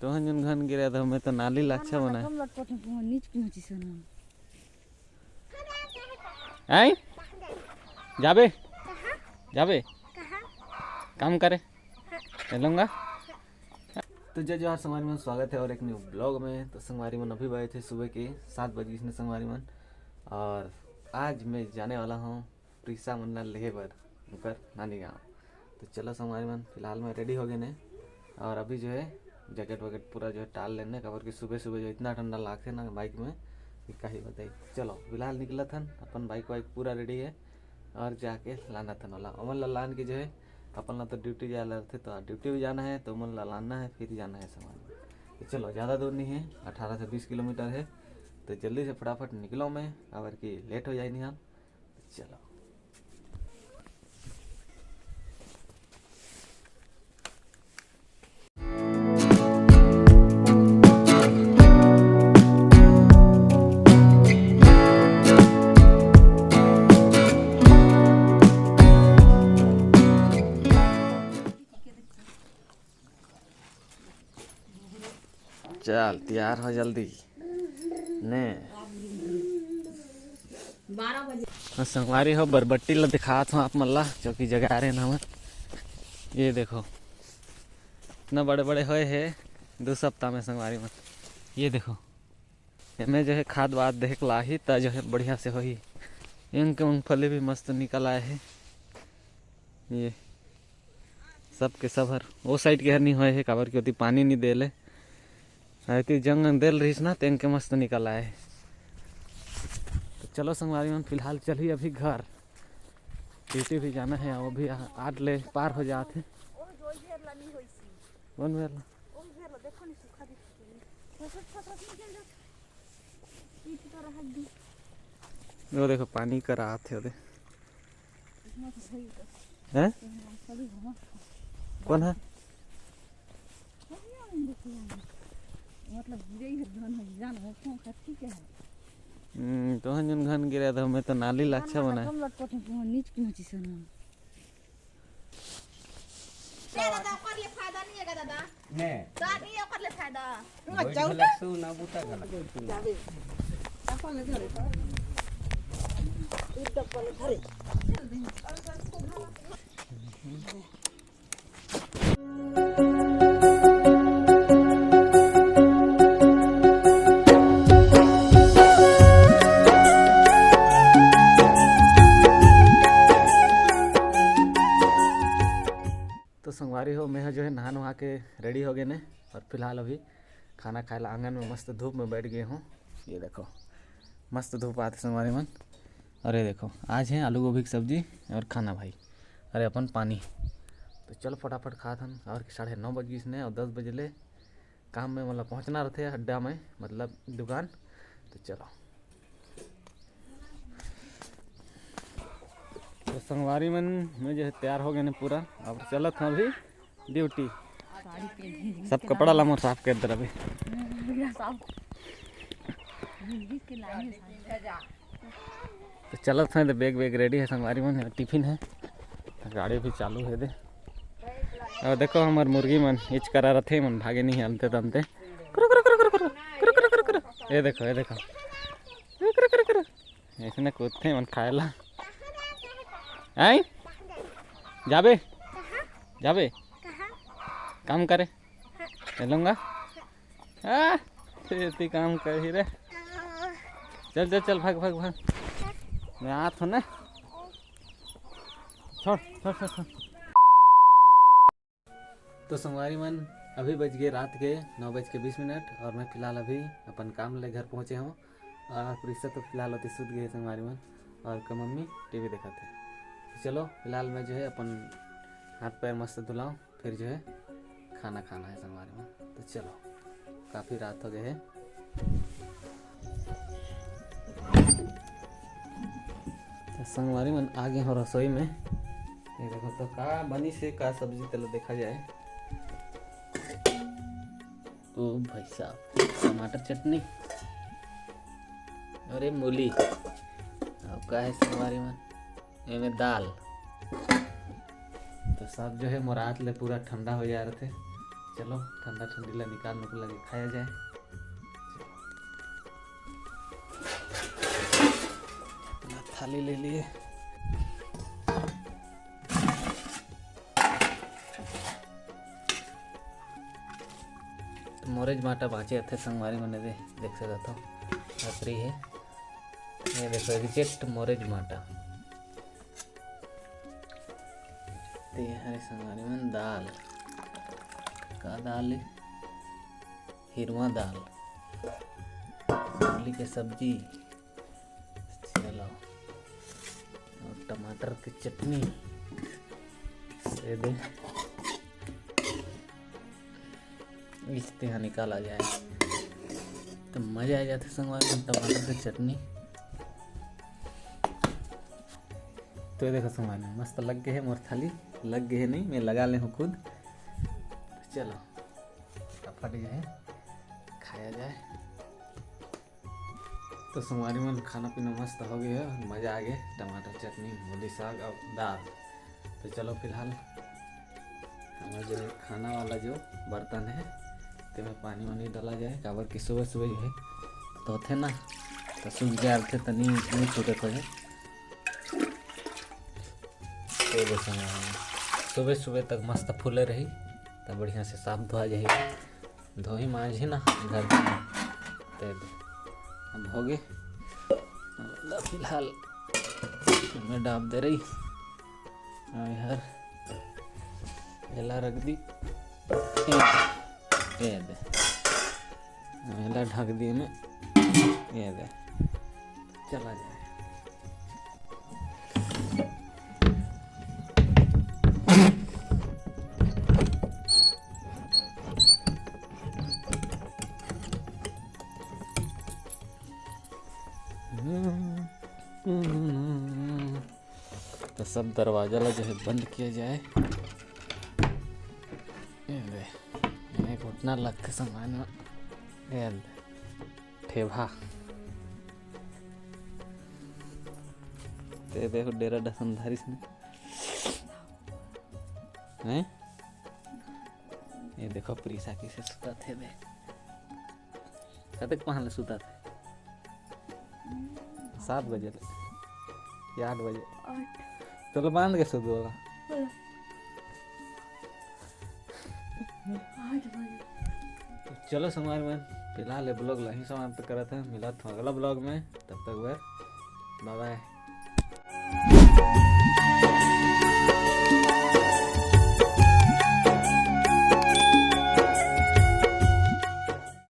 तो जन घन गिरा था मैं तो नाली लाच्छा बना आई जाबे जाबे काम करे चलूँगा। तो जय जोहार संगवारी मन, स्वागत है और एक न्यू ब्लॉग में। तो संगवारी मन अभी बजे थे सुबह के 7 बजे इसने संगवारी मन, और आज मैं जाने वाला हूँ प्रीसा मुन्ना लेहे बर उनकर नानी गाँव। तो चलो संगवारी मन, फिलहाल मैं रेडी हो गए ने और अभी जो है जैकेट वैकेट पूरा जो है टाल लेने कवर की सुबह सुबह जो इतना ठंडा लागते ना बाइक में कि कहीं बताई। चलो फिलहाल निकला था अपन बाइक वाइक पूरा रेडी है और जाके लाना था वाला अमन लान के जो है अपन तो ड्यूटी जा रहे थे, तो ड्यूटी भी जाना है तो अमन लाना है फिर जाना है सामान। तो चलो ज़्यादा दूर नहीं है, 18 से 20 किलोमीटर है। तो जल्दी से फटाफट निकलो मैं अगर कि लेट हो जाए नहीं हम। तो चलो चल तैयार हो जल्दी ने 12 बजे संगवारी हो बरबट्टी ला दिखात हूँ आप मल्ला चौकी जगह आ रहे ना हम। ये देखो इतना बड़े बड़े हुए है 2 सप्ताह में संगवारी में। ये देखो इनमें जो है खाद वाद देख ला ही तो जो है बढ़िया से हो ही। इनके मूँगफली भी मस्त निकल आए है। ये सब के सब हर वो साइड के हर नहीं हुए है काबर के पानी नहीं दे ले जंग देल रहीस ना तेन के मस्त निकल आए। तो चलो संगवारी में फिलहाल चलिए अभी घर, ड्यूटी भी जाना है। वो भी 8 ले पार हो जाते। वो देखो पानी का रात है हैं? कौन है मतलब तो जन घन गिरा था मैं तो नाली लाच्छा बना नीच पहुंची से ना दादा कर ले फायदा नहीं है दादा ने दादा ये कर ले फायदा जाऊ लगसु ना बूटा गला जाबे अपन ले धरे तू टप्पल धरे तो संगवारी हो मैं जो है नहा नहा के रेडी हो गए ने और फिलहाल अभी खाना खाए ला आंगन में मस्त धूप में बैठ गए हूँ। ये देखो मस्त धूप आते संगवारी मन। अरे देखो आज है आलू गोभी की सब्जी और खाना भाई, अरे अपन पानी। तो चलो फटाफट खा था और 9:30 बजे इसने और 10 बजे ले काम में मतलब पहुँचना रहते अड्डा में मतलब दुकान। तो चलो तो संगवारी मन में जो है तैयार हो गए ने पूरा अब चलत था अभी ड्यूटी। सब कपड़ा ला मोर साफ कर दे अभी। तो चलत है तो बैग रेडी है संगवारी मन, टिफिन है गाड़ी भी चालू है दे। और देखो हमार मुर्गी मन इच करा रथे मन भागे नहीं हमते तमते करो करो करो करो करो करो करो करो करो। ये देखो करो करो करो ऐसे कूदते मन खाए ला। आई जाबे जाबे काम करे चलूँगा इतनी काम कर ही रे। चल चल चल भाग भाग भाग मैं आत हूँ ना। छोड़ छोड़ छोड़ छोड़। तो संगवारी मन अभी बज गए रात के 9:20 और मैं फिलहाल अभी अपन काम ले घर पहुँचे हूँ। और प्रीसा तो फिलहाल होती सूत गए संगवारी मन और का मम्मी टीवी देखा थे। चलो फिलहाल मैं जो है अपन हाथ पैर मस्त धुलाऊँ फिर जो है खाना खाना है संगवारी में। तो चलो काफ़ी रात हो गए है। तो संगवारी मन आ गए हो रसोई में। ये देखो तो का बनी से का सब्जी तलो देखा जाए। ओ भाई साहब टमाटर चटनी अरे मूली अब का है संगवारी में में दाल। तो सब जो है मोरात ले पूरा ठंडा हो जा रहे थे। चलो ठंडा ठंडीला निकालने को लगे खाया जाए। अपना थाली ले लिए। मोरेज माटा बाँचे थे संगवारी मैंने देख सकता था अतरी है। ये देखो एग्जैक्ट मोरेज माटा। तो ये हरे संगवारी में दाल का दाल है, हिरवा दाल, मूली की सब्जी, चलो और टमाटर की चटनी से दे इस यहाँ निकाला जाए तो मज़ा आ जाता संगवारी में टमाटर की चटनी। तो ये देखो संगवारी में मस्त लग गए है मोर थाली, लग गए है नहीं मैं लगा ले हूँ खुद। तो चलो फट जाए खाया जाए। तो संगवारी में खाना पीना मस्त हो गया है, मज़ा आ गया। टमाटर चटनी, मूली साग और दाल। तो चलो फिलहाल हमारा जो खाना वाला जो बर्तन है तो में पानी वानी डाला जाए। काबर की सुबह सुबह जो है तो थे ना तो सूख गया थे तो नहीं छूटे थे। तो सुबह सुबह तक मस्त फूले रही तो बढ़िया से साफ धोआ जाएगी। धोई मांझी ना घर तो अब हो गए। फिलहाल मैं डाब दे रही यार एला रख दी ये दे एला ढक दी मैं ये दे चला जाए। तो सब दरवाजा ला जो है बंद किया जाए। एक घुटना लग के सामान में ठेभा ते देखो डेरा डसनधारी से हैं। ये देखो प्रीसा किसे सुता थे दे कते पहले सुता थे 7 बजे या 8 बजे चलो बांध के सो दो। चलो संगवारी में फिलहाल ब्लॉग यहीं समाप्त करा था। मिला था अगला ब्लॉग में, तब तक बाय बाय।